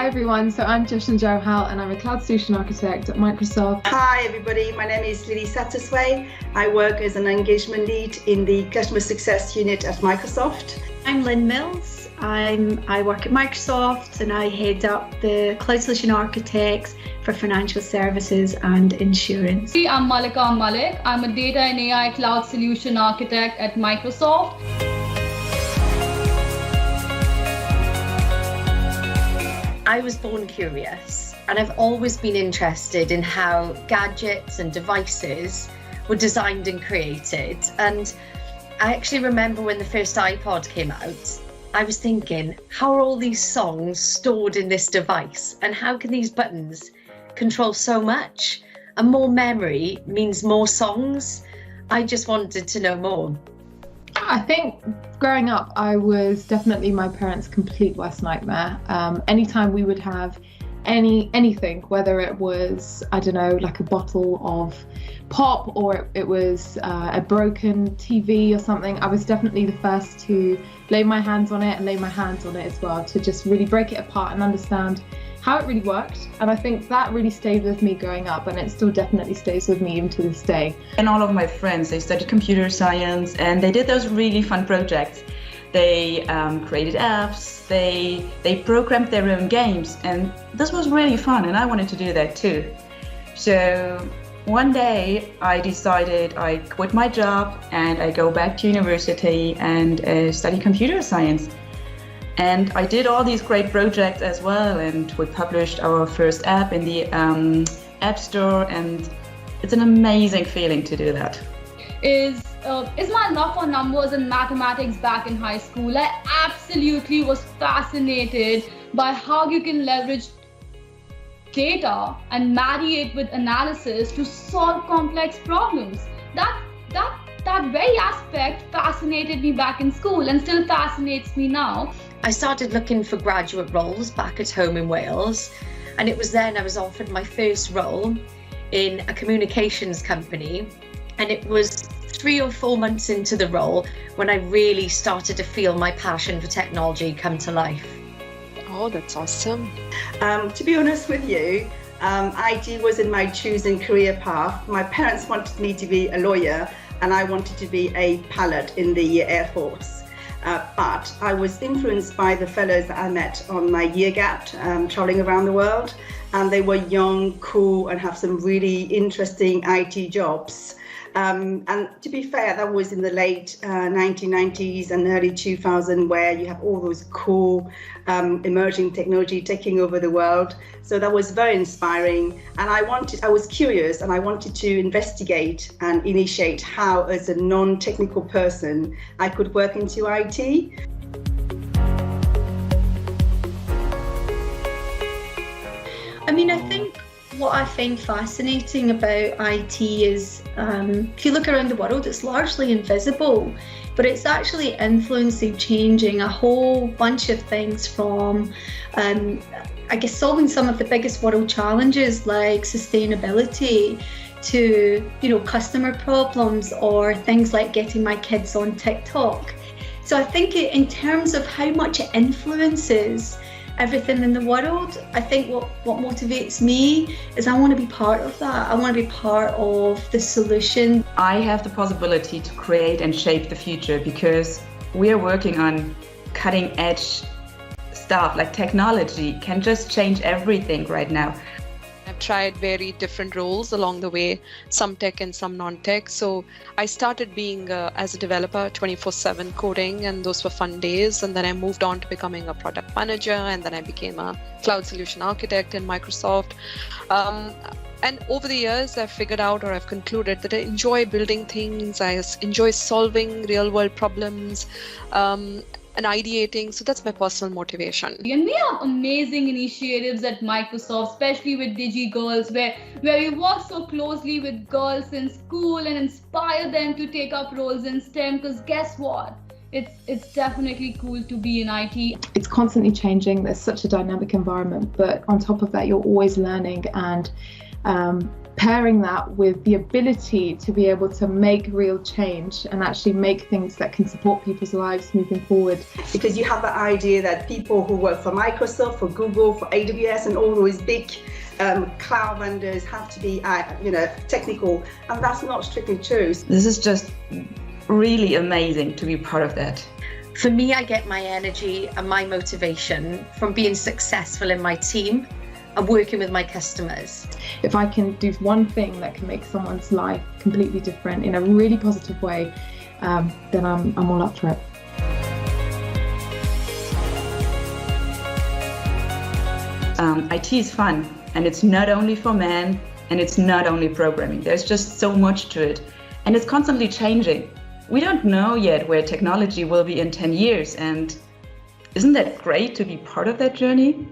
Hi everyone, so I'm Joshan Johal and I'm a Cloud Solution Architect at Microsoft. Hi everybody, my name is Lily Sattersway. I work as an engagement lead in the Customer Success Unit at Microsoft. I'm Lynn Mills. I work at Microsoft and I head up the Cloud Solution Architects for financial services and insurance. I'm Malika Malik. I'm a Data and AI Cloud Solution Architect at Microsoft. I was born curious, and I've always been interested in how gadgets and devices were designed and created. And I actually remember when the first iPod came out, I was thinking, how are all these songs stored in this device? And how can these buttons control so much? And more memory means more songs. I just wanted to know more. I think growing up, I was definitely my parents' complete worst nightmare. Anytime we would have anything, whether it was, I don't know, like a bottle of pop or it was a broken TV or something, I was definitely the first to lay my hands on it and lay my hands on it as well, to just really break it apart and understand how it really worked. And I think that really stayed with me growing up, and it still definitely stays with me even to this day. And all of my friends, they studied computer science and they did those really fun projects. They created apps, they programmed their own games, and this was really fun, and I wanted to do that too. So one day I decided I quit my job and I go back to university and study computer science. And I did all these great projects as well, and we published our first app in the App Store, and it's an amazing feeling to do that. Is my love for numbers and mathematics back in high school. I absolutely was fascinated by how you can leverage data and marry it with analysis to solve complex problems. That very aspect fascinated me back in school and still fascinates me now. I started looking for graduate roles back at home in Wales, and it was then I was offered my first role in a communications company, and it was 3 or 4 months into the role when I really started to feel my passion for technology come to life. Oh, that's awesome. To be honest with you, IT wasn't my chosen career path. My parents wanted me to be a lawyer and I wanted to be a pilot in the Air Force. But I was influenced by the fellows that I met on my year gap traveling around the world, and they were young, cool, and have some really interesting IT jobs. And to be fair, that was in the late 1990s and early 2000s, where you have all those cool emerging technology taking over the world. So that was very inspiring. And I was curious, and I wanted to investigate and initiate how, as a non-technical person, I could work into IT. I mean, I think what I find fascinating about IT is, if you look around the world, it's largely invisible, but it's actually influencing, changing a whole bunch of things from, I guess, solving some of the biggest world challenges like sustainability to, customer problems or things like getting my kids on TikTok. So I think in terms of how much it influences everything in the world, I think what motivates me is I want to be part of that. I want to be part of the solution. I have the possibility to create and shape the future because we are working on cutting edge stuff. Like technology can just change everything right now. I've tried very different roles along the way, some tech and some non-tech. So I started being as a developer 24/7 coding, and those were fun days. And then I moved on to becoming a product manager, and then I became a cloud solution architect in Microsoft. And over the years, I've figured out, or I've concluded, that I enjoy building things. I enjoy solving real world problems. And ideating, so that's my personal motivation. And we have amazing initiatives at Microsoft, especially with DigiGirls, where we work so closely with girls in school and inspire them to take up roles in STEM, because guess what? It's definitely cool to be in IT. It's constantly changing, there's such a dynamic environment, but on top of that, you're always learning and pairing that with the ability to be able to make real change and actually make things that can support people's lives moving forward. Because you have the idea that people who work for Microsoft, for Google, for AWS and all those big cloud vendors have to be technical, and that's not strictly true. This is just really amazing to be part of that. For me, I get my energy and my motivation from being successful in my team and working with my customers. If I can do one thing that can make someone's life completely different in a really positive way, then I'm all up for it. IT is fun, and it's not only for men, and it's not only programming. There's just so much to it, and it's constantly changing. We don't know yet where technology will be in 10 years, and isn't that great to be part of that journey?